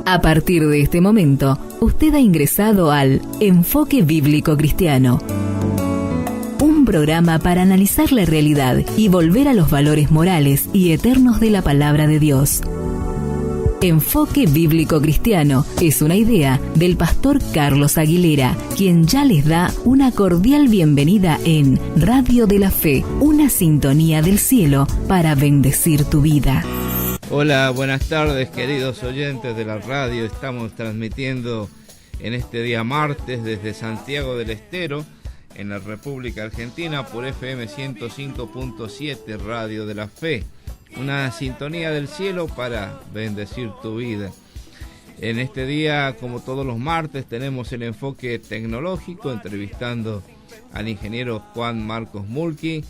A partir de este momento, usted ha ingresado al Enfoque Bíblico Cristiano, un programa para analizar la realidad y volver a los valores morales y eternos de la palabra de Dios. Enfoque Bíblico Cristiano es una idea del pastor Carlos Aguilera, quien ya les da una cordial bienvenida en Radio de la Fe, una sintonía del cielo para bendecir tu vida. Hola, buenas tardes queridos oyentes de la radio. Estamos transmitiendo en este día martes desde Santiago del Estero, en la República Argentina, por FM 105.7 Radio de la Fe, una sintonía del cielo para bendecir tu vida. En este día, como todos los martes, tenemos el enfoque tecnológico, entrevistando al ingeniero Juan Marcos Mulqui,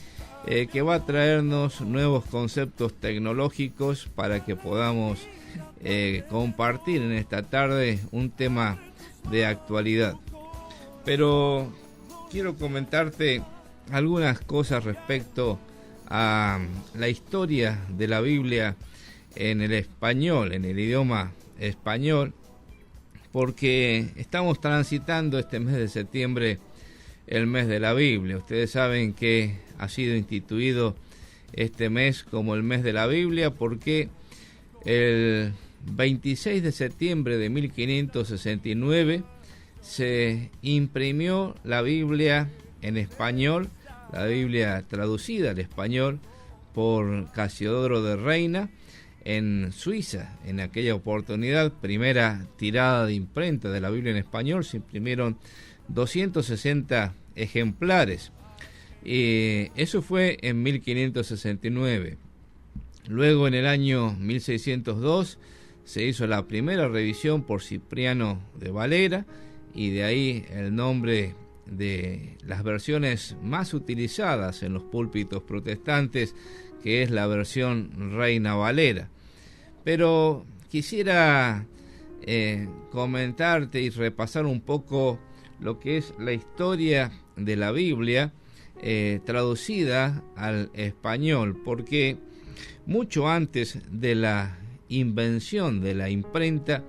que va a traernos nuevos conceptos tecnológicos para que podamos compartir en esta tarde un tema de actualidad. Pero quiero comentarte algunas cosas respecto a la historia de la Biblia en el español, en el idioma español, porque estamos transitando este mes de septiembre, el mes de la Biblia. Ustedes saben que ha sido instituido este mes como el mes de la Biblia porque el 26 de septiembre de 1569 se imprimió la Biblia en español, la Biblia traducida al español por Casiodoro de Reina en Suiza. En aquella oportunidad, primera tirada de imprenta de la Biblia en español, se imprimieron 260 ejemplares. Eso fue en 1569. Luego, en el año 1602, se hizo la primera revisión por Cipriano de Valera, y de ahí el nombre de las versiones más utilizadas en los púlpitos protestantes, que es la versión Reina Valera. Pero quisiera comentarte y repasar un poco lo que es la historia de la Biblia traducida al español, porque mucho antes de la invención de la imprenta,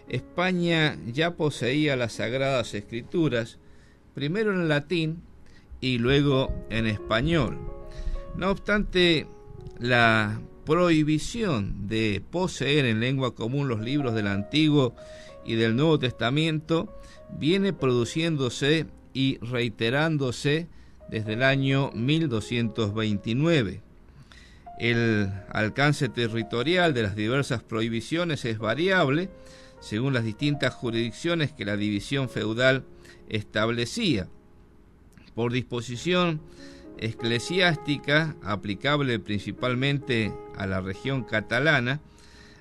España ya poseía las Sagradas Escrituras, primero en latín y luego en español. No obstante, la prohibición de poseer en lengua común los libros del Antiguo y del Nuevo Testamento viene produciéndose y reiterándose desde el año 1229. El alcance territorial de las diversas prohibiciones es variable según las distintas jurisdicciones que la división feudal establecía. Por disposición eclesiástica, aplicable principalmente a la región catalana,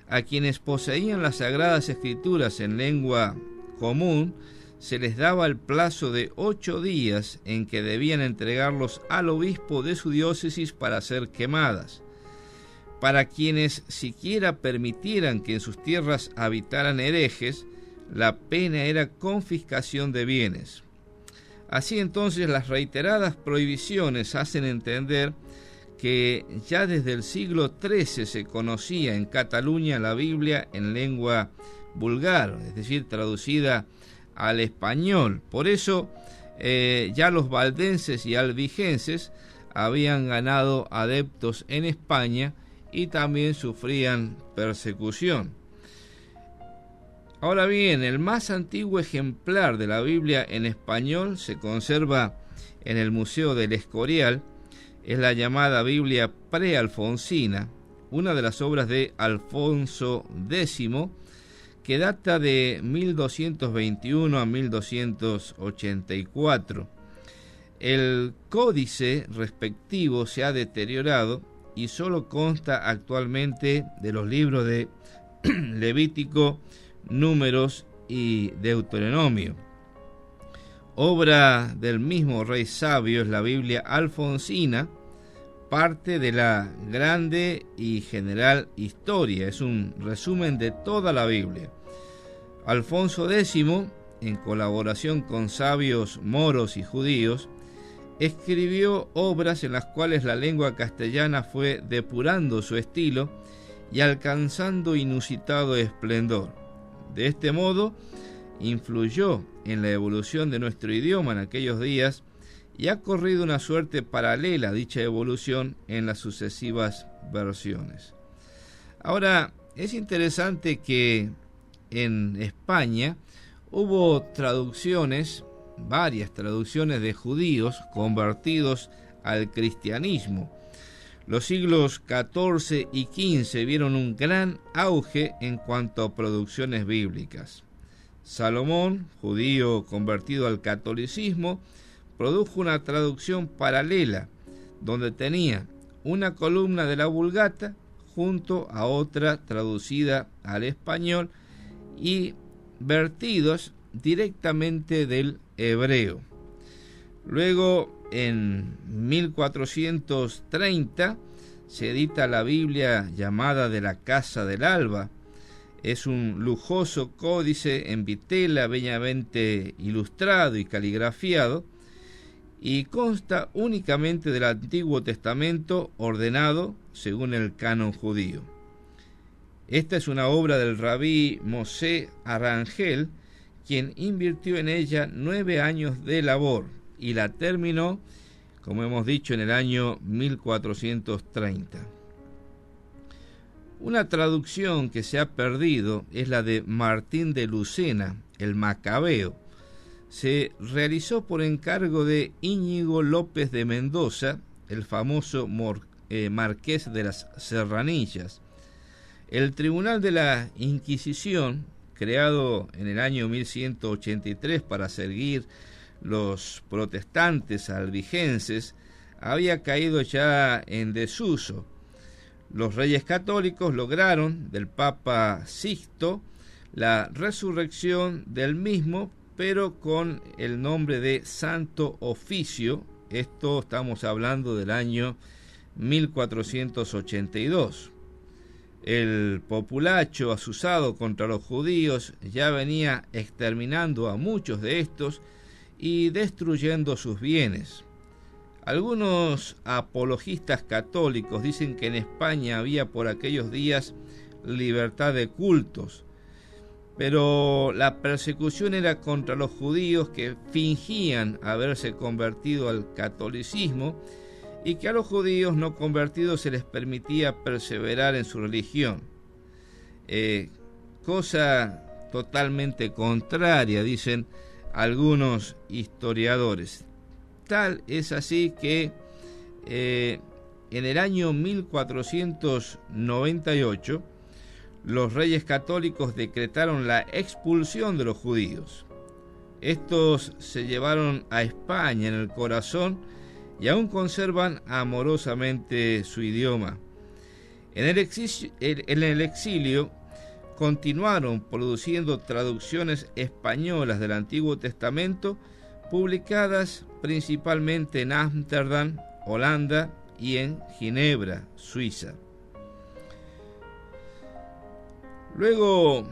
a quienes poseían las Sagradas Escrituras en lengua común, se les daba el plazo de 8 días en que debían entregarlos al obispo de su diócesis para ser quemadas. Para quienes siquiera permitieran que en sus tierras habitaran herejes, la pena era confiscación de bienes. Así entonces, las reiteradas prohibiciones hacen entender que ya desde el siglo XIII se conocía en Cataluña la Biblia en lengua vulgar, es decir, traducida al español. Por eso ya los valdenses y albigenses habían ganado adeptos en España y también sufrían persecución. Ahora bien, el más antiguo ejemplar de la Biblia en español se conserva en el Museo del Escorial. Es la llamada Biblia prealfonsina, una de las obras de Alfonso X, que data de 1221 a 1284. El códice respectivo se ha deteriorado y solo consta actualmente de los libros de Levítico, Números y Deuteronomio. Obra del mismo rey sabio es la Biblia alfonsina, parte de la grande y general historia, es un resumen de toda la Biblia. Alfonso X, en colaboración con sabios moros y judíos, escribió obras en las cuales la lengua castellana fue depurando su estilo y alcanzando inusitado esplendor. De este modo, influyó en la evolución de nuestro idioma en aquellos días y ha corrido una suerte paralela a dicha evolución en las sucesivas versiones. Ahora, es interesante que en España hubo traducciones, varias traducciones de judíos convertidos al cristianismo. Los siglos XIV y XV vieron un gran auge en cuanto a producciones bíblicas. Salomón, judío convertido al catolicismo, produjo una traducción paralela, donde tenía una columna de la Vulgata junto a otra traducida al español y vertidos directamente del hebreo. Luego, en 1430, se edita la Biblia llamada de la Casa del Alba. Es un lujoso códice en vitela, bellamente ilustrado y caligrafiado, y consta únicamente del Antiguo Testamento ordenado según el canon judío. Esta es una obra del rabí Moshe Arangel, quien invirtió en ella 9 años de labor y la terminó, como hemos dicho, en el año 1430. Una traducción que se ha perdido es la de Martín de Lucena, el Macabeo. Se realizó por encargo de Íñigo López de Mendoza, el famoso marqués de las Serranillas. El Tribunal de la Inquisición, creado en el año 1183 para seguir los protestantes albigenses, había caído ya en desuso. Los reyes católicos lograron del Papa Sixto la resurrección del mismo, pero con el nombre de Santo Oficio. Esto estamos hablando del año 1482. El populacho asusado contra los judíos ya venía exterminando a muchos de estos y destruyendo sus bienes. Algunos apologistas católicos dicen que en España había por aquellos días libertad de cultos, pero la persecución era contra los judíos que fingían haberse convertido al catolicismo y que a los judíos no convertidos se les permitía perseverar en su religión. Cosa totalmente contraria, dicen algunos historiadores. Tal es así que en el año 1498 los reyes católicos decretaron la expulsión de los judíos. Estos se llevaron a España en el corazón y aún conservan amorosamente su idioma. En el exilio continuaron produciendo traducciones españolas del Antiguo Testamento, publicadas principalmente en Ámsterdam, Holanda, y en Ginebra, Suiza. Luego,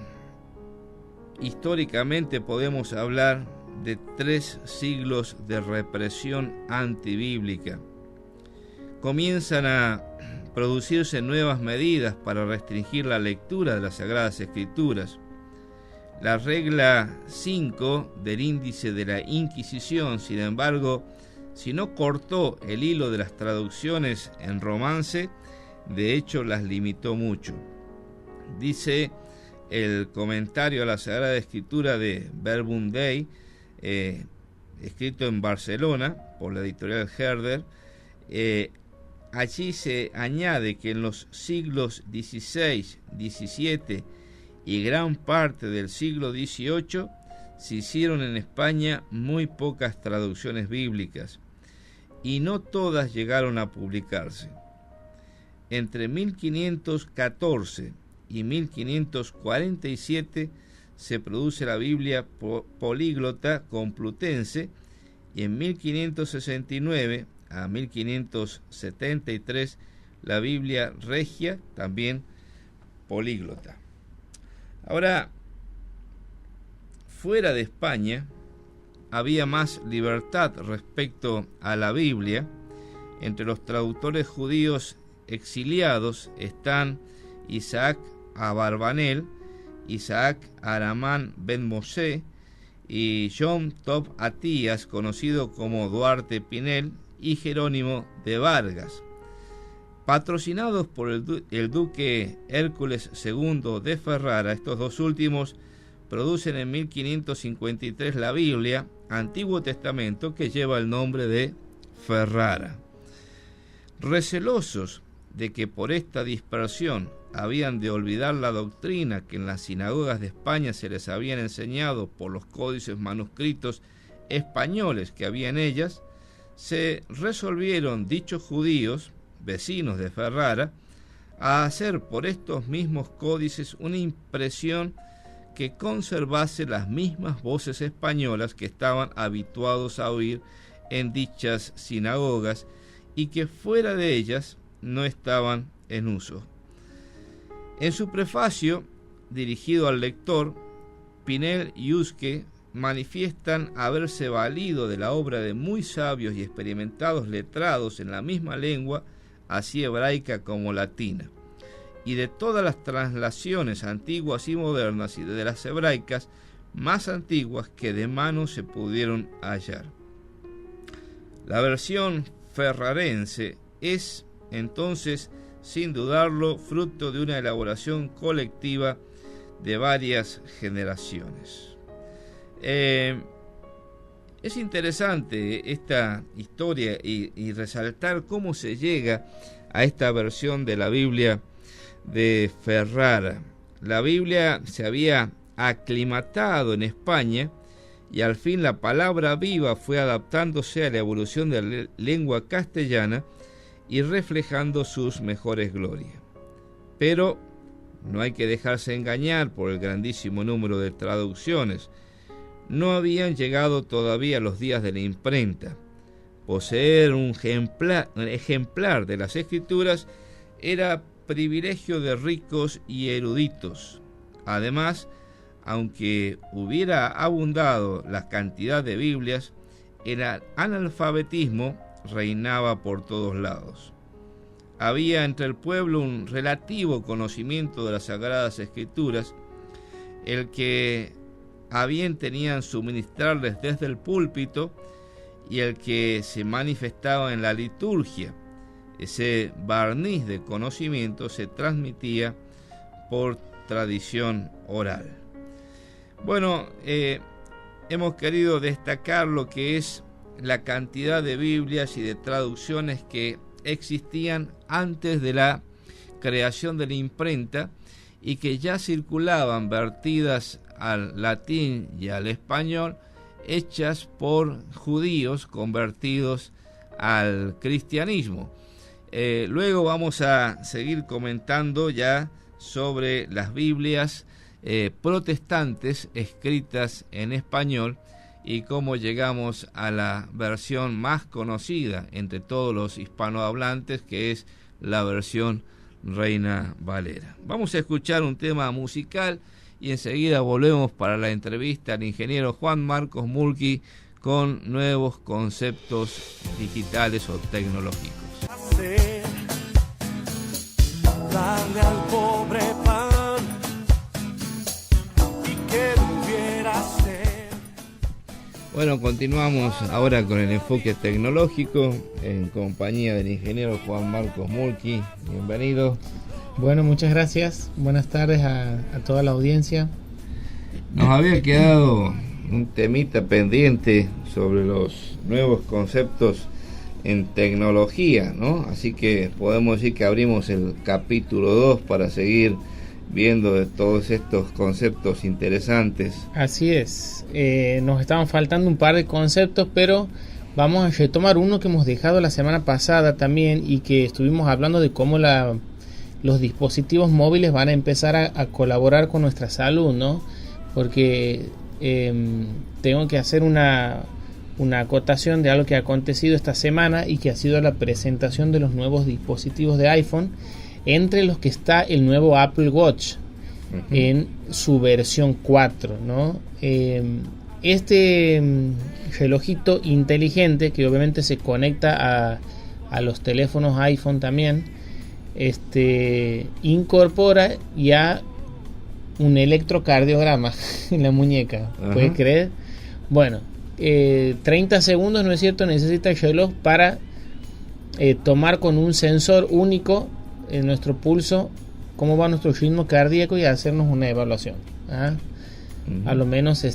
históricamente podemos hablar de 3 siglos de represión antibíblica. Comienzan a producirse nuevas medidas para restringir la lectura de las Sagradas Escrituras. La regla 5 del índice de la Inquisición, sin embargo, si no cortó el hilo de las traducciones en romance, de hecho las limitó mucho. Dice el comentario a la Sagrada Escritura de Verbum Dei, escrito en Barcelona por la editorial Herder. Allí se añade que en los siglos XVI, XVII y gran parte del siglo XVIII se hicieron en España muy pocas traducciones bíblicas y no todas llegaron a publicarse. Entre 1514 y 1547 se produce la Biblia políglota complutense y en 1569 a 1573 la Biblia regia, también políglota. Ahora, fuera de España había más libertad respecto a la Biblia. Entre los traductores judíos exiliados están Isaac Abarbanel, Isaac Aramán Ben Mosé y John Top Atías, conocido como Duarte Pinel, y Jerónimo de Vargas. Patrocinados por el duque Hércules II de Ferrara, estos dos últimos producen en 1553 la Biblia, Antiguo Testamento, que lleva el nombre de Ferrara. Recelosos de que por esta dispersión habían de olvidar la doctrina que en las sinagogas de España se les habían enseñado por los códices manuscritos españoles que había en ellas, se resolvieron dichos judíos, vecinos de Ferrara, a hacer por estos mismos códices una impresión que conservase las mismas voces españolas que estaban habituados a oír en dichas sinagogas y que fuera de ellas no estaban en uso. En su prefacio, dirigido al lector, Pinel y Huske manifiestan haberse valido de la obra de muy sabios y experimentados letrados en la misma lengua, así hebraica como latina, y de todas las translaciones antiguas y modernas y de las hebraicas más antiguas que de mano se pudieron hallar. La versión ferrarense es, entonces, sin dudarlo, fruto de una elaboración colectiva de varias generaciones. Es interesante esta historia y resaltar cómo se llega a esta versión de la Biblia de Ferrara. La Biblia se había aclimatado en España y al fin la palabra viva fue adaptándose a la evolución de la lengua castellana y reflejando sus mejores glorias. Pero no hay que dejarse engañar por el grandísimo número de traducciones. No habían llegado todavía los días de la imprenta. Poseer un ejemplar de las Escrituras era privilegio de ricos y eruditos. Además, aunque hubiera abundado la cantidad de Biblias, el analfabetismo reinaba por todos lados. Había entre el pueblo un relativo conocimiento de las Sagradas Escrituras, el que a bien tenían suministrarles desde el púlpito y el que se manifestaba en la liturgia. Ese barniz de conocimiento se transmitía por tradición oral. Bueno, hemos querido destacar lo que es la cantidad de Biblias y de traducciones que existían antes de la creación de la imprenta y que ya circulaban vertidas al latín y al español, hechas por judíos convertidos al cristianismo. Luego vamos a seguir comentando ya sobre las Biblias protestantes escritas en español y cómo llegamos a la versión más conocida entre todos los hispanohablantes, que es la versión Reina Valera. Vamos a escuchar un tema musical y enseguida volvemos para la entrevista al ingeniero Juan Marcos Mulqui con nuevos conceptos digitales o tecnológicos. Darle al pobre pan y que debiera ser. Bueno, continuamos ahora con el enfoque tecnológico en compañía del ingeniero Juan Marcos Mulqui. Bienvenido. Bueno, muchas gracias. Buenas tardes a toda la audiencia. Nos había quedado un temita pendiente sobre los nuevos conceptos en tecnología, ¿no? Así que podemos decir que abrimos el capítulo 2 para seguir viendo de todos estos conceptos interesantes. Así es. Nos estaban faltando un par de conceptos, pero vamos a retomar uno que hemos dejado la semana pasada también y que estuvimos hablando de cómo los dispositivos móviles van a empezar a colaborar con nuestra salud, ¿no? Porque tengo que hacer una acotación de algo que ha acontecido esta semana y que ha sido la presentación de los nuevos dispositivos de iPhone, entre los que está el nuevo Apple Watch en su versión 4, ¿no? Este relojito inteligente que obviamente se conecta a los teléfonos iPhone también, incorpora ya un electrocardiograma en la muñeca. ¿Puedes creer? Bueno, 30 segundos, ¿no es cierto?, necesita el reloj para tomar con un sensor único en nuestro pulso cómo va nuestro ritmo cardíaco y hacernos una evaluación. A lo menos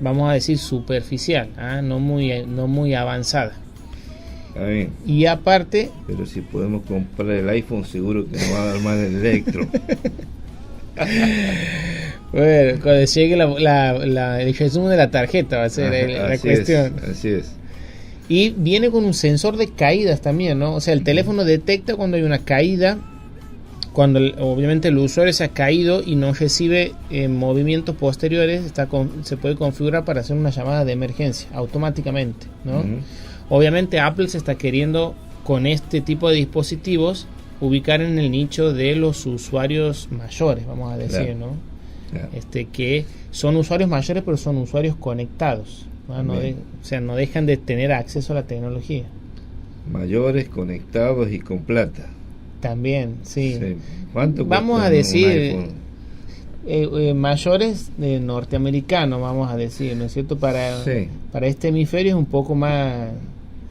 vamos a decir superficial, no muy avanzada. Está bien. Y aparte, pero si podemos comprar el iPhone, seguro que nos va a dar más el electro. Bueno, cuando llegue el resumen de la tarjeta va a ser la cuestión. Así es. Y viene con un sensor de caídas también, ¿no? O sea, el teléfono detecta cuando hay una caída, cuando obviamente el usuario se ha caído y no recibe movimientos posteriores, se puede configurar para hacer una llamada de emergencia automáticamente, ¿no? Obviamente Apple se está queriendo, con este tipo de dispositivos, ubicar en el nicho de los usuarios mayores, vamos a decir, ¿no? Claro. Que son usuarios mayores, pero son usuarios conectados, ¿no? No dejan de tener acceso a la tecnología. Mayores, conectados y con plata. También, sí. ¿Cuánto vamos a decir mayores de norteamericanos, vamos a decir, ¿no es cierto? Para este hemisferio es un poco más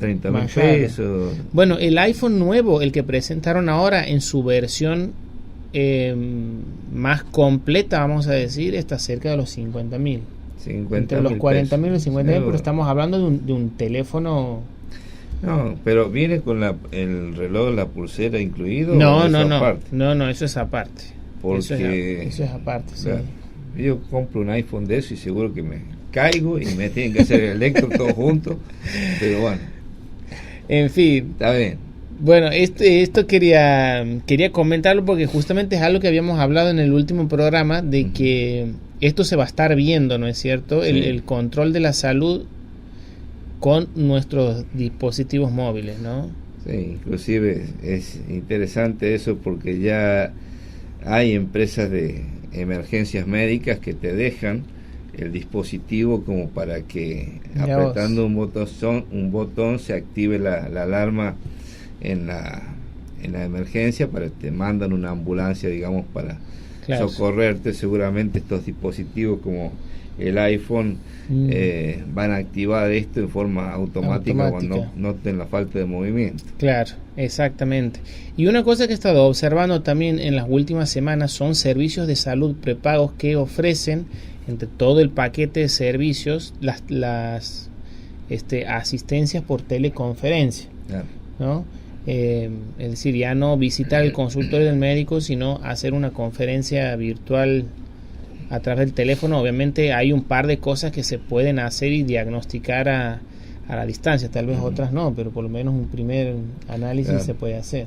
30.000 pesos. Bueno, el iPhone nuevo, el que presentaron ahora en su versión más completa, vamos a decir, está cerca de los 50.000. Entre los 40.000 y los 50.000, pero estamos hablando de un teléfono. No, pero viene con el reloj, la pulsera incluido. No, eso es aparte. Porque eso es aparte, sí. Claro, yo compro un iPhone de eso y seguro que me caigo y me tienen que hacer el electro todo junto, pero bueno. En fin. Está bien. Bueno, esto quería comentarlo porque justamente es algo que habíamos hablado en el último programa, de que esto se va a estar viendo, ¿no es cierto? Sí. El control de la salud con nuestros dispositivos móviles, ¿no? Sí, inclusive es interesante eso porque ya hay empresas de emergencias médicas que te dejan el dispositivo como para que apretando un botón se active la alarma en la emergencia, para que te mandan una ambulancia, digamos, para socorrerte. Seguramente estos dispositivos como el iPhone van a activar esto en forma automática cuando noten la falta de movimiento. Claro, exactamente. Y una cosa que he estado observando también en las últimas semanas son servicios de salud prepagos que ofrecen, entre todo el paquete de servicios, las asistencias por teleconferencia, ¿no? Es decir, ya no visitar el consultorio del médico, sino hacer una conferencia virtual a través del teléfono. Obviamente hay un par de cosas que se pueden hacer y diagnosticar a la distancia, tal vez otras no, pero por lo menos un primer análisis se puede hacer.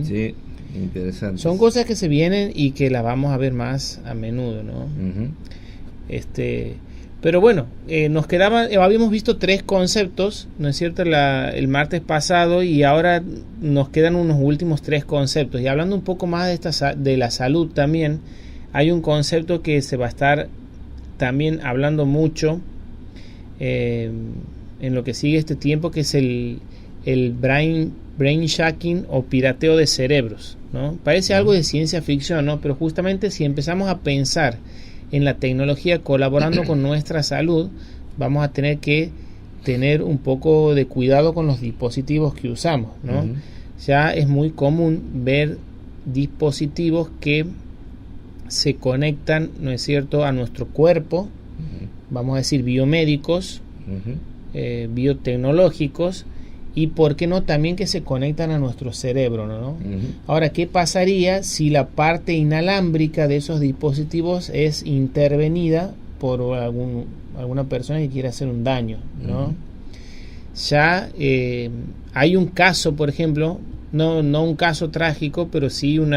Sí, interesante. Son cosas que se vienen y que las vamos a ver más a menudo, ¿no? Pero bueno, nos quedaban, habíamos visto 3 conceptos, ¿no es cierto?, el martes pasado, y ahora nos quedan unos últimos 3 conceptos. Y hablando un poco más de la salud también, hay un concepto que se va a estar también hablando mucho en lo que sigue este tiempo, que es el brain jacking o pirateo de cerebros, ¿no? Parece algo de ciencia ficción, ¿no? Pero justamente si empezamos a pensar en la tecnología colaborando con nuestra salud, vamos a tener que tener un poco de cuidado con los dispositivos que usamos, ¿no? Ya es muy común ver dispositivos que se conectan, ¿no es cierto?, a nuestro cuerpo, vamos a decir biomédicos, biotecnológicos, y por qué no también que se conectan a nuestro cerebro, ¿no? Ahora, ¿qué pasaría si la parte inalámbrica de esos dispositivos es intervenida por alguna persona que quiera hacer un daño, ¿no? Ya hay un caso, por ejemplo, no un caso trágico, pero sí un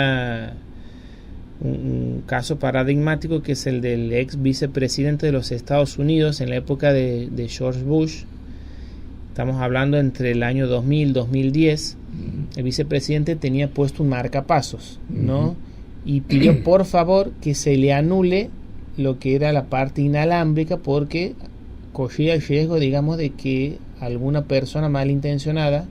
caso paradigmático, que es el del ex vicepresidente de los Estados Unidos en la época de George Bush. Estamos hablando entre el año 2000 y 2010. El vicepresidente tenía puesto un marcapasos, ¿no? Y pidió por favor que se le anule lo que era la parte inalámbrica, porque corría el riesgo, digamos, de que alguna persona malintencionada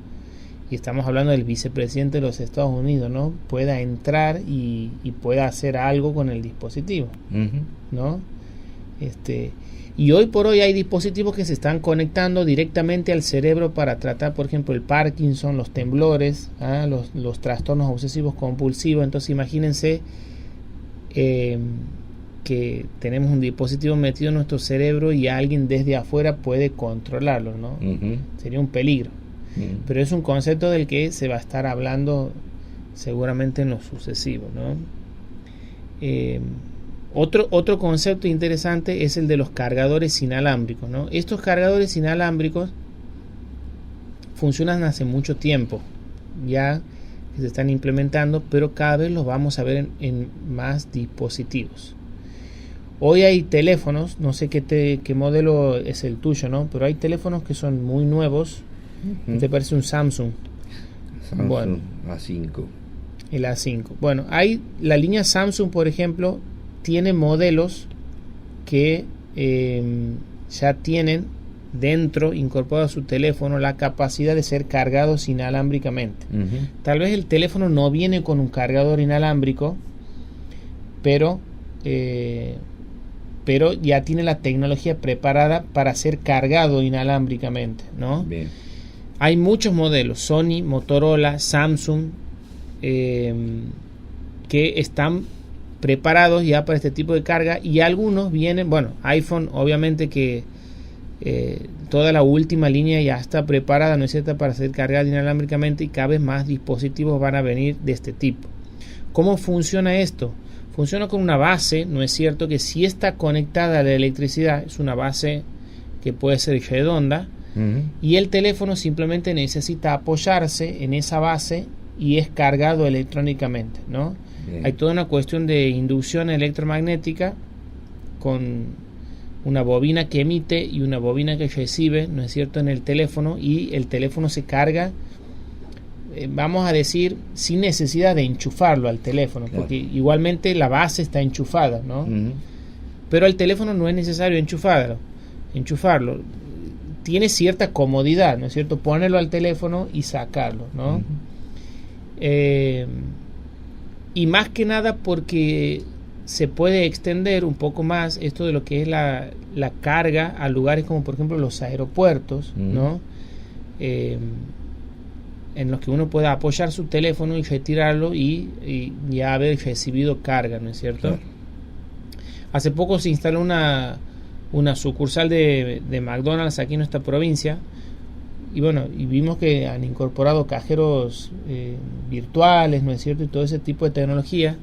y estamos hablando del vicepresidente de los Estados Unidos, ¿no? Pueda entrar y pueda hacer algo con el dispositivo, ¿no? Y hoy por hoy hay dispositivos que se están conectando directamente al cerebro para tratar, por ejemplo, el Parkinson, los temblores, los trastornos obsesivos compulsivos. Entonces imagínense que tenemos un dispositivo metido en nuestro cerebro y alguien desde afuera puede controlarlo, ¿no? Sería un peligro. Pero es un concepto del que se va a estar hablando seguramente en lo sucesivo, ¿no? Otro concepto interesante es el de los cargadores inalámbricos, ¿no? Estos cargadores inalámbricos funcionan hace mucho tiempo, ya que se están implementando, pero cada vez los vamos a ver en más dispositivos. Hoy hay teléfonos, no sé qué modelo es el tuyo, ¿no? Pero hay teléfonos que son muy nuevos. ¿Te parece un Samsung? Bueno, A5. El A5. Bueno, hay la línea Samsung, por ejemplo, tiene modelos que ya tienen dentro, incorporado a su teléfono, la capacidad de ser cargados inalámbricamente. Tal vez el teléfono no viene con un cargador inalámbrico, pero ya tiene la tecnología preparada para ser cargado inalámbricamente, ¿no? Bien. Hay muchos modelos, Sony, Motorola, Samsung, que están preparados ya para este tipo de carga, y algunos vienen, bueno, iPhone obviamente que toda la última línea ya está preparada, ¿no es cierto?, para ser cargada inalámbricamente, y cada vez más dispositivos van a venir de este tipo. ¿Cómo funciona esto? Funciona con una base, ¿no es cierto?, que si está conectada a la electricidad, es una base que puede ser redonda, y el teléfono simplemente necesita apoyarse en esa base y es cargado electrónicamente, ¿no? Bien. Hay toda una cuestión de inducción electromagnética con una bobina que emite y una bobina que recibe, ¿no es cierto?, en el teléfono, y el teléfono se carga, vamos a decir, sin necesidad de enchufarlo al teléfono, claro, porque igualmente la base está enchufada, ¿no? Pero al teléfono no es necesario enchufarlo. Tiene cierta comodidad, ¿no es cierto?, ponerlo al teléfono y sacarlo, ¿no? Y más que nada porque se puede extender un poco más esto de lo que es la carga a lugares como por ejemplo los aeropuertos, ¿no? En los que uno pueda apoyar su teléfono y retirarlo y ya haber recibido carga, ¿no es cierto? Claro. Hace poco se instaló una sucursal de McDonald's aquí en nuestra provincia, y bueno, y vimos que han incorporado cajeros virtuales, ¿no es cierto?, y todo ese tipo de tecnología.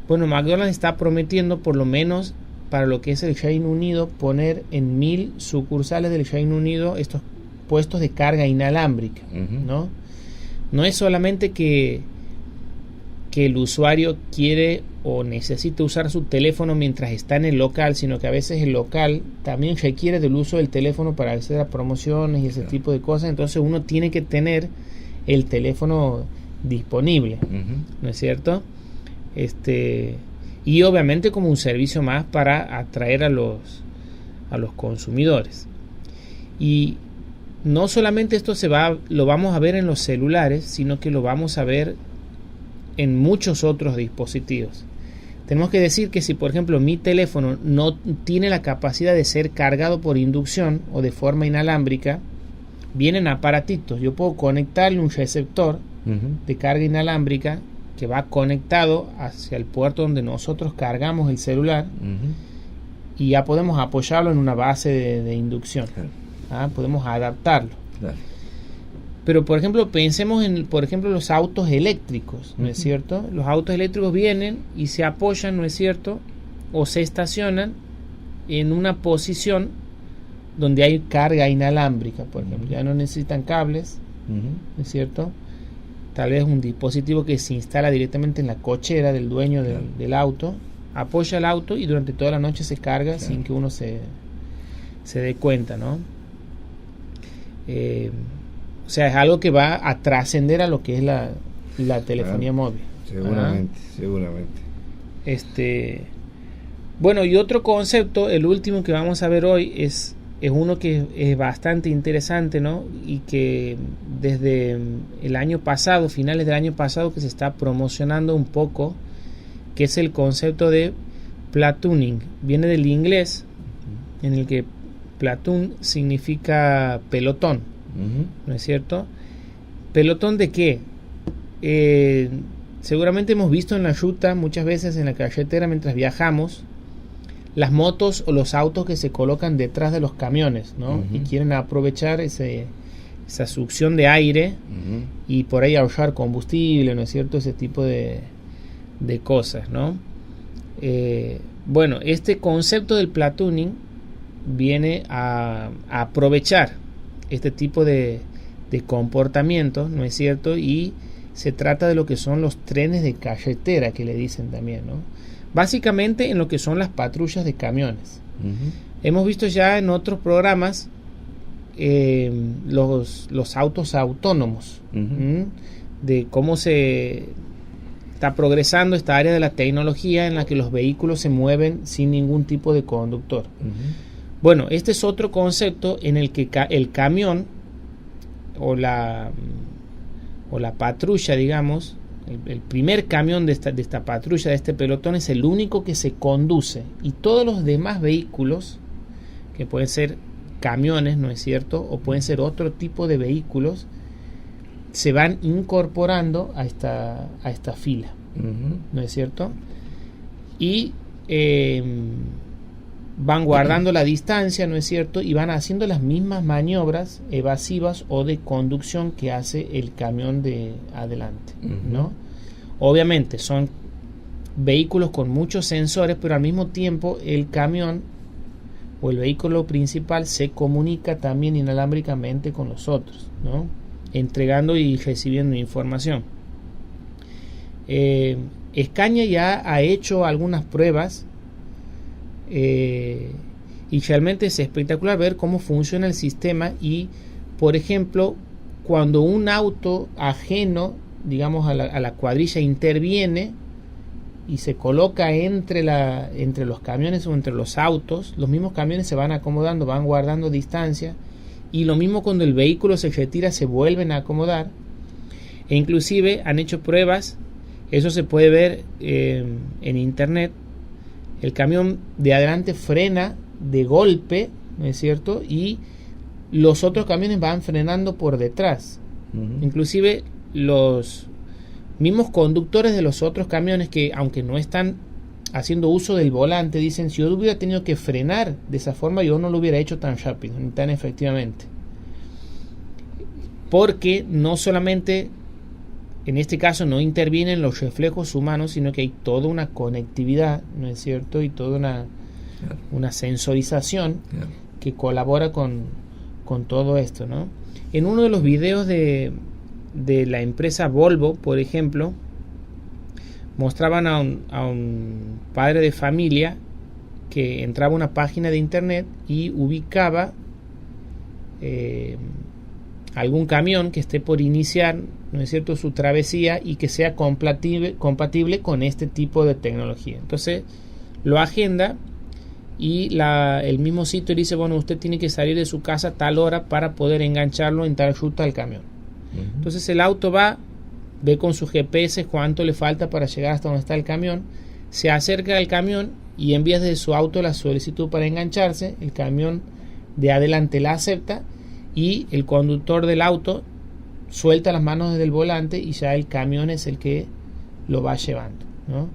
Bueno, McDonald's está prometiendo, por lo menos para lo que es el Reino Unido, poner en 1000 sucursales del Reino Unido estos puestos de carga inalámbrica, ¿no? No es solamente que el usuario quiere o necesita usar su teléfono mientras está en el local, sino que a veces el local también requiere del uso del teléfono para acceder a promociones y ese tipo de cosas. Entonces uno tiene que tener el teléfono disponible, ¿no es cierto? Y obviamente como un servicio más para atraer a los consumidores. Y no solamente esto lo vamos a ver en los celulares, sino que lo vamos a ver en muchos otros dispositivos. Tenemos que decir que si por ejemplo mi teléfono no tiene la capacidad de ser cargado por inducción o de forma inalámbrica, vienen aparatitos. Yo puedo conectarle un receptor de carga inalámbrica que va conectado hacia el puerto donde nosotros cargamos el celular, y ya podemos apoyarlo en una base de inducción. Claro. Podemos adaptarlo. Claro. Pero por ejemplo pensemos en los autos eléctricos, ¿no es cierto? Los autos eléctricos vienen y se apoyan, ¿no es cierto?, o se estacionan en una posición donde hay carga inalámbrica, por ejemplo. Ya no necesitan cables, ¿no es cierto? Tal vez un dispositivo que se instala directamente en la cochera del dueño del auto, apoya el auto y durante toda la noche se carga sin que uno se dé cuenta, ¿no? O sea, es algo que va a trascender a lo que es la telefonía móvil. Seguramente. Bueno, y otro concepto, el último que vamos a ver hoy, es es uno que es bastante interesante, ¿no? Y que desde el año pasado, finales del año pasado, que se está promocionando un poco, que es el concepto de platooning. Viene del inglés, en el que platoon significa pelotón, ¿no es cierto? ¿Pelotón de qué? Seguramente hemos visto en la ruta, muchas veces en la carretera mientras viajamos, las motos o los autos que se colocan detrás de los camiones, ¿no? Y quieren aprovechar esa succión de aire y por ahí ahorrar combustible, ¿no es cierto? Ese tipo de cosas, ¿no? Bueno, este concepto del platooning viene a aprovechar este tipo de comportamientos, ¿no es cierto? Y se trata de lo que son los trenes de carretera, que le dicen también, ¿no? Básicamente en lo que son las patrullas de camiones. Hemos visto ya en otros programas los autos autónomos, de cómo se está progresando esta área de la tecnología en la que los vehículos se mueven sin ningún tipo de conductor. Bueno, este es otro concepto en el que el camión o la patrulla, digamos, el primer camión de esta patrulla, de este pelotón, es el único que se conduce, y todos los demás vehículos, que pueden ser camiones, ¿no es cierto?, o pueden ser otro tipo de vehículos, se van incorporando a esta fila, ¿no es cierto? Y van guardando la distancia, ¿no es cierto? Y van haciendo las mismas maniobras evasivas o de conducción que hace el camión de adelante, ¿no? Obviamente son vehículos con muchos sensores, pero al mismo tiempo el camión o el vehículo principal se comunica también inalámbricamente con los otros, ¿no? Entregando y recibiendo información. Scania ya ha hecho algunas pruebas y realmente es espectacular ver cómo funciona el sistema. Y por ejemplo, cuando un auto ajeno, digamos, a la cuadrilla interviene y se coloca entre los camiones o entre los autos, los mismos camiones se van acomodando, van guardando distancia, y lo mismo cuando el vehículo se retira, se vuelven a acomodar. E inclusive han hecho pruebas, eso se puede ver en internet. El camión de adelante frena de golpe, ¿no es cierto? Y los otros camiones van frenando por detrás. Inclusive los mismos conductores de los otros camiones, que aunque no están haciendo uso del volante, dicen: si yo hubiera tenido que frenar de esa forma, yo no lo hubiera hecho tan rápido ni tan efectivamente. Porque no solamente, en este caso, no intervienen los reflejos humanos, sino que hay toda una conectividad, ¿no es cierto? Y toda una sensorización que colabora con todo esto, ¿no? En uno de los videos de la empresa Volvo, por ejemplo, mostraban a un padre de familia que entraba a una página de internet y ubicaba algún camión que esté por iniciar, ¿no es cierto?, su travesía, y que sea compatible con este tipo de tecnología. Entonces lo agenda y el mismo sitio dice: bueno, usted tiene que salir de su casa a tal hora para poder engancharlo en tal ruta al camión. Entonces el auto va, ve con su GPS cuánto le falta para llegar hasta donde está el camión, se acerca al camión y envía desde su auto la solicitud para engancharse. El camión de adelante la acepta y el conductor del auto suelta las manos desde el volante y ya el camión es el que lo va llevando, ¿no?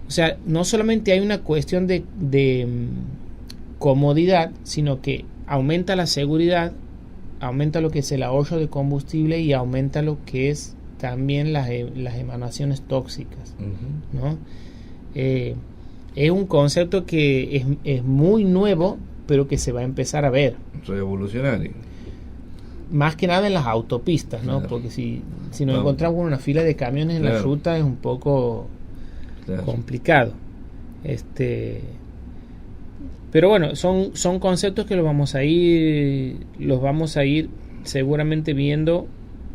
O sea, no solamente hay una cuestión de comodidad, sino que aumenta la seguridad, aumenta lo que es el ahorro de combustible y aumenta lo que es también las emanaciones tóxicas, ¿no? Es un concepto que es muy nuevo, pero que se va a empezar a ver. Revolucionario. Más que nada en las autopistas, ¿no? Claro. Porque si nos encontramos con una fila de camiones en la ruta, es un poco complicado. Pero bueno, son conceptos que los vamos a ir seguramente viendo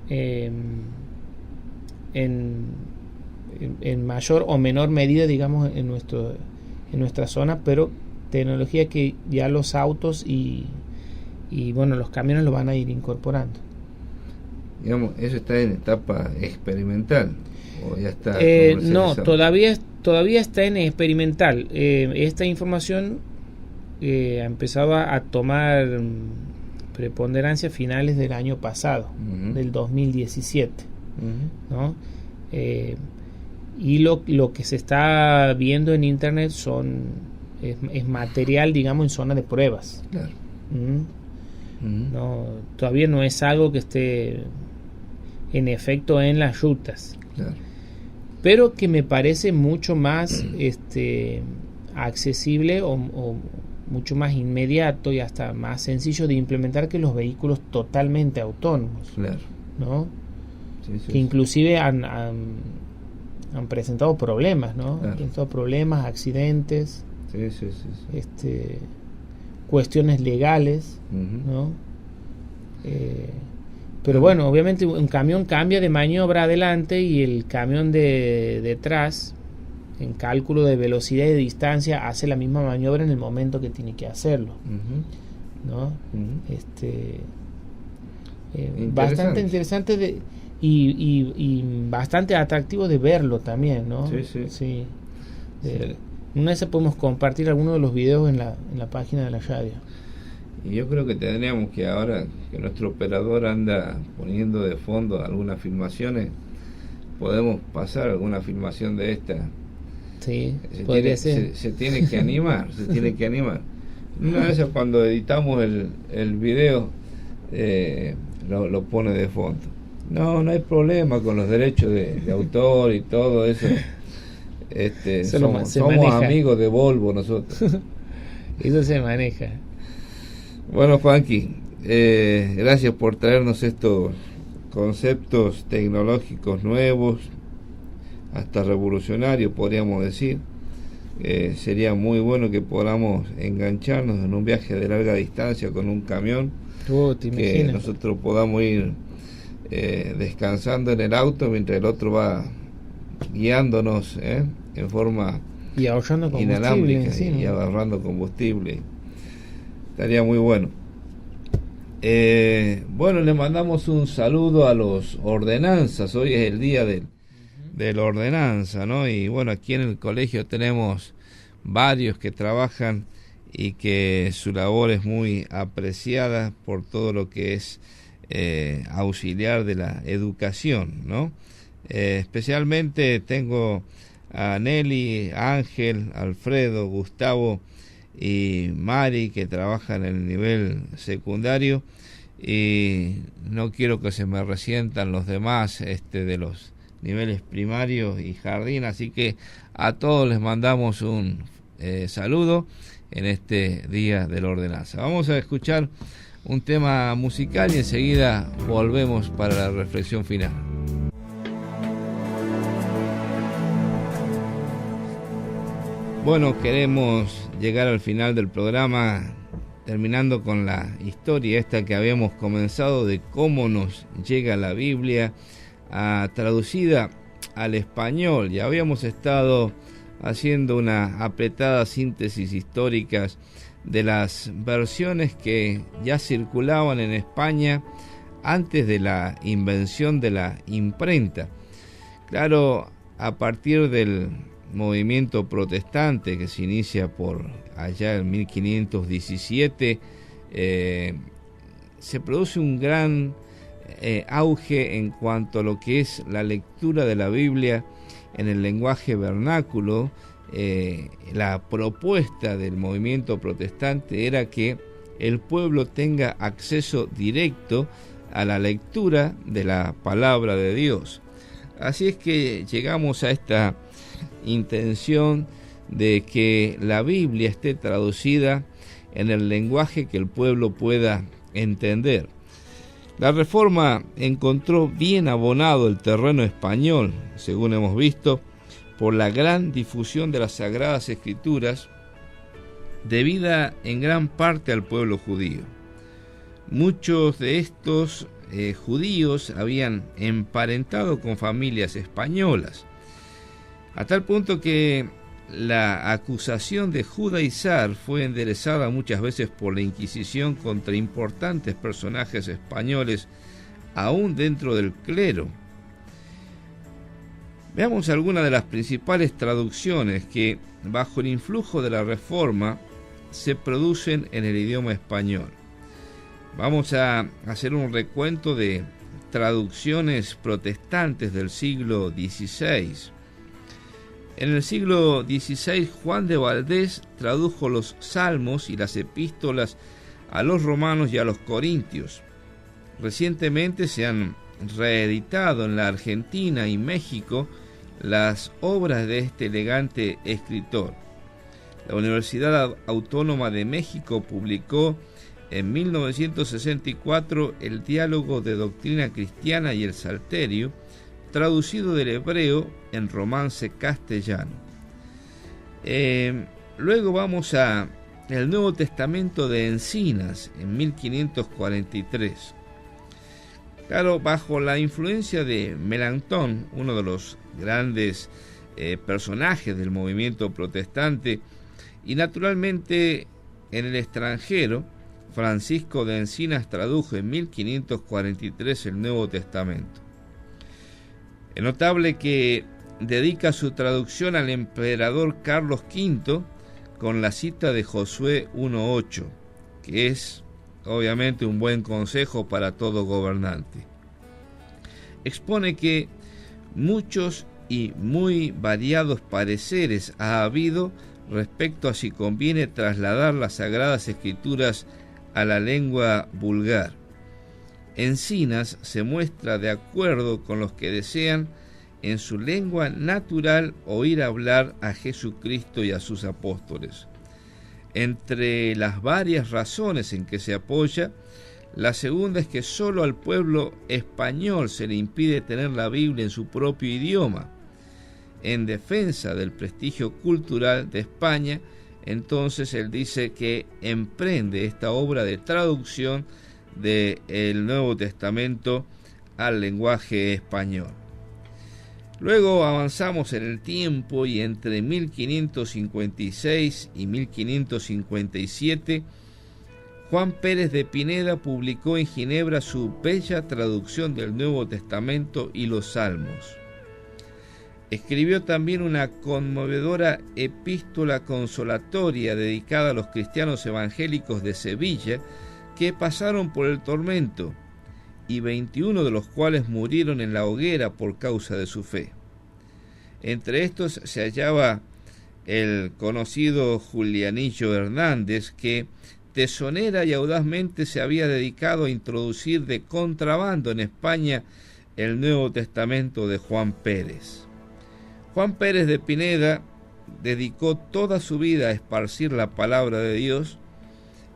en mayor o menor medida, digamos, en nuestra zona, pero tecnología que ya los autos y y bueno, los camiones lo van a ir incorporando. Digamos, ¿eso está en etapa experimental o ya está no, comercializado? todavía está en experimental. Esta información ha empezado a tomar preponderancia a finales del año pasado, del 2017, ¿no? Y lo que se está viendo en internet es material, digamos, en zona de pruebas. Claro. No, todavía no es algo que esté en efecto en las rutas. Claro. Pero que me parece mucho más accesible o mucho más inmediato y hasta más sencillo de implementar que los vehículos totalmente autónomos. Claro. ¿No? Sí, que inclusive han presentado problemas, ¿no? Claro. Han presentado problemas, accidentes, Sí. cuestiones legales, ¿no? Pero bueno, obviamente un camión cambia de maniobra adelante y el camión de detrás, en cálculo de velocidad y de distancia, hace la misma maniobra en el momento que tiene que hacerlo, ¿no? Bastante interesante y bastante atractivo de verlo también, ¿no? Sí. Una vez podemos compartir algunos de los videos en la página de la radio. Y yo creo que tendríamos que ahora que nuestro operador anda poniendo de fondo algunas filmaciones, podemos pasar alguna filmación de esta. Sí, podría ser. Se tiene que animar, Una vez cuando editamos el video, lo pone de fondo. No hay problema con los derechos de autor y todo eso. Somos amigos de Volvo nosotros. Eso se maneja. Bueno, Juanqui, gracias por traernos estos conceptos tecnológicos nuevos, hasta revolucionarios podríamos decir. Sería muy bueno que podamos engancharnos en un viaje de larga distancia con un camión, que nosotros podamos ir descansando en el auto mientras el otro va guiándonos en forma y ahorrando inalámbrica y ahorrando combustible. Estaría muy bueno. Bueno, le mandamos un saludo a los ordenanzas. Hoy es el día de la ordenanza, ¿no? Y bueno, aquí en el colegio tenemos varios que trabajan y que su labor es muy apreciada por todo lo que es auxiliar de la educación, ¿no? Especialmente tengo a Nelly, Ángel, Alfredo, Gustavo y Mari, que trabajan en el nivel secundario, y no quiero que se me resientan los demás de los niveles primarios y jardín, así que a todos les mandamos un saludo en este día de la ordenanza. Vamos a escuchar un tema musical y enseguida volvemos para la reflexión final. Bueno, queremos llegar al final del programa terminando con la historia esta que habíamos comenzado de cómo nos llega la Biblia traducida al español. Ya habíamos estado haciendo una apretada síntesis histórica de las versiones que ya circulaban en España antes de la invención de la imprenta. Claro, a partir del movimiento protestante que se inicia por allá en 1517, se produce un gran auge en cuanto a lo que es la lectura de la Biblia en el lenguaje vernáculo. La propuesta del movimiento protestante era que el pueblo tenga acceso directo a la lectura de la palabra de Dios. Así es que llegamos a esta intención de que la Biblia esté traducida en el lenguaje que el pueblo pueda entender. La Reforma encontró bien abonado el terreno español, según hemos visto, por la gran difusión de las Sagradas Escrituras, debida en gran parte al pueblo judío. Muchos de estos judíos habían emparentado con familias españolas, a tal punto que la acusación de judaizar fue enderezada muchas veces por la Inquisición contra importantes personajes españoles, aún dentro del clero. Veamos algunas de las principales traducciones que, bajo el influjo de la Reforma, se producen en el idioma español. Vamos a hacer un recuento de traducciones protestantes del siglo XVI. En el siglo XVI, Juan de Valdés tradujo los Salmos y las epístolas a los romanos y a los corintios. Recientemente se han reeditado en la Argentina y México las obras de este elegante escritor. La Universidad Autónoma de México publicó en 1964 el Diálogo de Doctrina Cristiana y el Salterio, traducido del hebreo en romance castellano. Luego vamos a el Nuevo Testamento de Encinas en 1543. Claro, bajo la influencia de Melanchthon, uno de los grandes personajes del movimiento protestante, y naturalmente en el extranjero, Francisco de Encinas tradujo en 1543 el Nuevo Testamento. Es notable que dedica su traducción al emperador Carlos V con la cita de Josué 1:8, que es obviamente un buen consejo para todo gobernante. Expone que muchos y muy variados pareceres ha habido respecto a si conviene trasladar las Sagradas Escrituras a la lengua vulgar. Encinas se muestra de acuerdo con los que desean en su lengua natural oír hablar a Jesucristo y a sus apóstoles. Entre las varias razones en que se apoya, la segunda es que solo al pueblo español se le impide tener la Biblia en su propio idioma. En defensa del prestigio cultural de España, entonces él dice que emprende esta obra de traducción del Nuevo Testamento al lenguaje español. Luego avanzamos en el tiempo y entre 1556 y 1557, Juan Pérez de Pineda publicó en Ginebra su bella traducción del Nuevo Testamento y los Salmos. Escribió también una conmovedora epístola consolatoria dedicada a los cristianos evangélicos de Sevilla que pasaron por el tormento, y 21 de los cuales murieron en la hoguera por causa de su fe. Entre estos se hallaba el conocido Julianillo Hernández, que tesonera y audazmente se había dedicado a introducir de contrabando en España el Nuevo Testamento de Juan Pérez. Juan Pérez de Pineda dedicó toda su vida a esparcir la palabra de Dios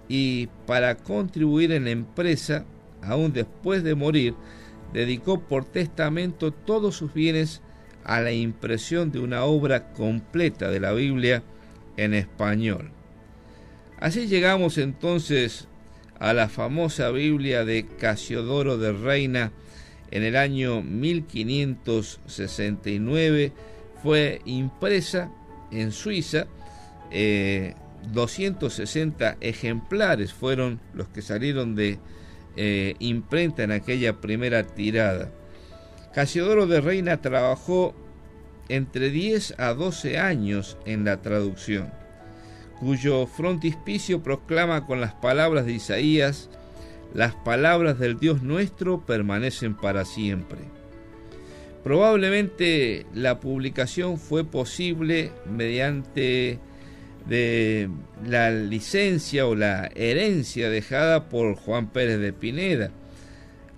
y para contribuir en la empresa, aún después de morir, dedicó por testamento todos sus bienes a la impresión de una obra completa de la Biblia en español. Así llegamos entonces a la famosa Biblia de Casiodoro de Reina. En el año 1569 fue impresa en Suiza. 260 ejemplares fueron los que salieron de imprenta en aquella primera tirada. Casiodoro de Reina trabajó entre 10 a 12 años en la traducción, cuyo frontispicio proclama con las palabras de Isaías: las palabras del Dios nuestro permanecen para siempre. Probablemente la publicación fue posible mediante de la licencia o la herencia dejada por Juan Pérez de Pineda.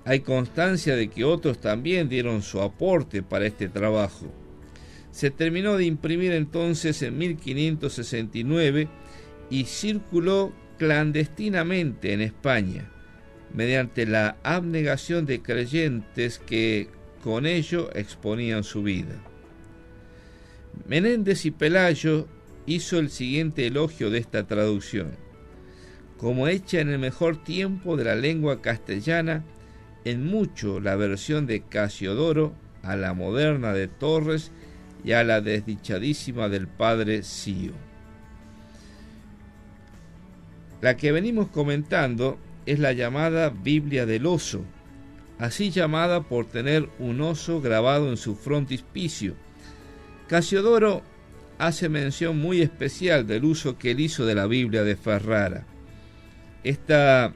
Hay constancia de que otros también dieron su aporte para este trabajo. Se terminó de imprimir entonces en 1569 y circuló clandestinamente en España, mediante la abnegación de creyentes que con ello exponían su vida. Menéndez y Pelayo hizo el siguiente elogio de esta traducción: como hecha en el mejor tiempo de la lengua castellana, en mucho la versión de Casiodoro a la moderna de Torres y a la desdichadísima del padre Sío. La que venimos comentando es la llamada Biblia del Oso, así llamada por tener un oso grabado en su frontispicio. Casiodoro hace mención muy especial del uso que él hizo de la Biblia de Ferrara. Esta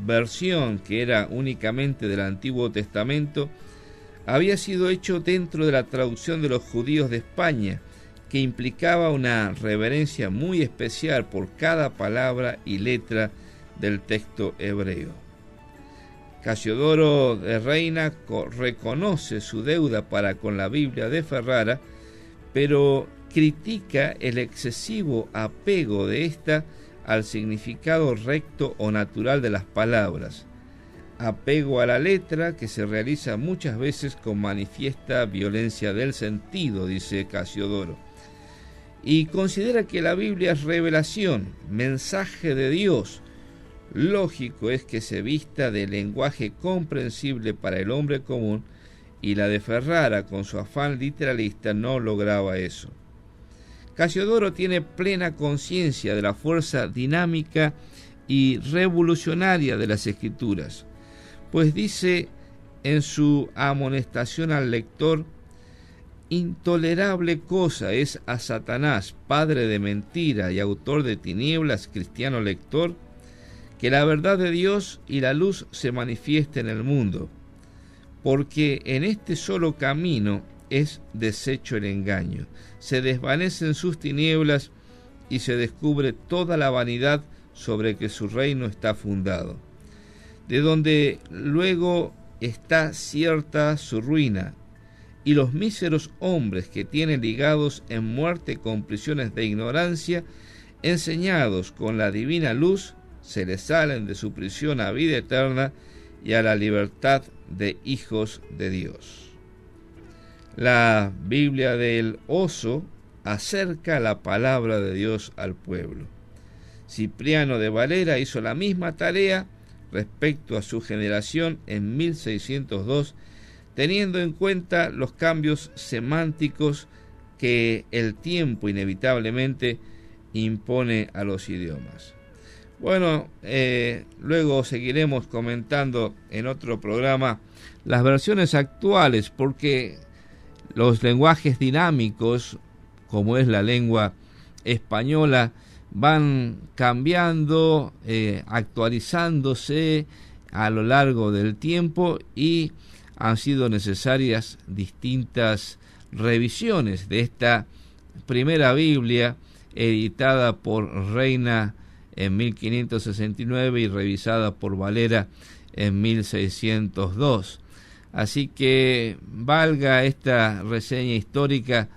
versión, que era únicamente del Antiguo Testamento, había sido hecho dentro de la traducción de los judíos de España, que implicaba una reverencia muy especial por cada palabra y letra del texto hebreo. Casiodoro de Reina reconoce su deuda para con la Biblia de Ferrara, pero critica el excesivo apego de ésta al significado recto o natural de las palabras, apego a la letra que se realiza muchas veces con manifiesta violencia del sentido, dice Casiodoro, y considera que la Biblia es revelación, mensaje de Dios. Lógico es que se vista de lenguaje comprensible para el hombre común, y la de Ferrara, con su afán literalista, no lograba eso. Casiodoro tiene plena conciencia de la fuerza dinámica y revolucionaria de las Escrituras, pues dice en su amonestación al lector: intolerable cosa es a Satanás, padre de mentira y autor de tinieblas, cristiano lector, que la verdad de Dios y la luz se manifieste en el mundo, porque en este solo camino es deshecho el engaño, se desvanecen sus tinieblas y se descubre toda la vanidad sobre que su reino está fundado, de donde luego está cierta su ruina, y los míseros hombres que tienen ligados en muerte con prisiones de ignorancia, enseñados con la divina luz, se les salen de su prisión a vida eterna y a la libertad de hijos de Dios. La Biblia del Oso acerca la palabra de Dios al pueblo. Cipriano de Valera hizo la misma tarea respecto a su generación en 1602, teniendo en cuenta los cambios semánticos que el tiempo inevitablemente impone a los idiomas. Bueno, luego seguiremos comentando en otro programa las versiones actuales, porque los lenguajes dinámicos, como es la lengua española, van cambiando, actualizándose a lo largo del tiempo, y han sido necesarias distintas revisiones de esta primera Biblia, editada por Reina en 1569 y revisada por Valera en 1602. Así que valga esta reseña histórica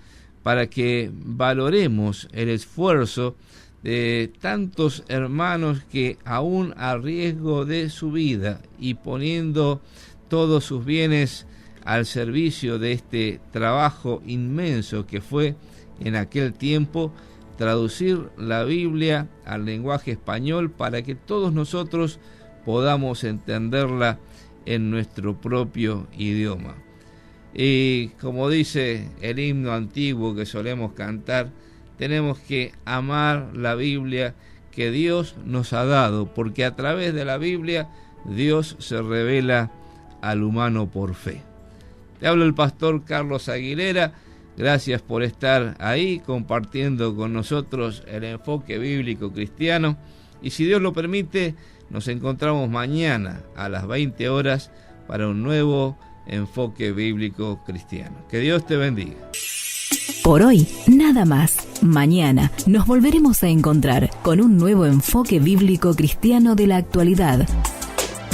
para que valoremos el esfuerzo de tantos hermanos que, aún a riesgo de su vida y poniendo todos sus bienes al servicio de este trabajo inmenso que fue en aquel tiempo, traducir la Biblia al lenguaje español para que todos nosotros podamos entenderla en nuestro propio idioma. Y como dice el himno antiguo que solemos cantar, tenemos que amar la Biblia que Dios nos ha dado, porque a través de la Biblia Dios se revela al humano por fe. Te habla el pastor Carlos Aguilera. Gracias por estar ahí compartiendo con nosotros el enfoque bíblico cristiano, y si Dios lo permite, nos encontramos mañana a las 20 horas para un nuevo enfoque bíblico cristiano. Que Dios te bendiga. Por hoy, nada más. Mañana nos volveremos a encontrar con un nuevo enfoque bíblico cristiano de la actualidad.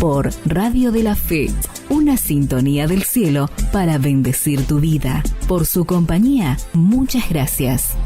Por Radio de la Fe, una sintonía del cielo para bendecir tu vida. Por su compañía, muchas gracias.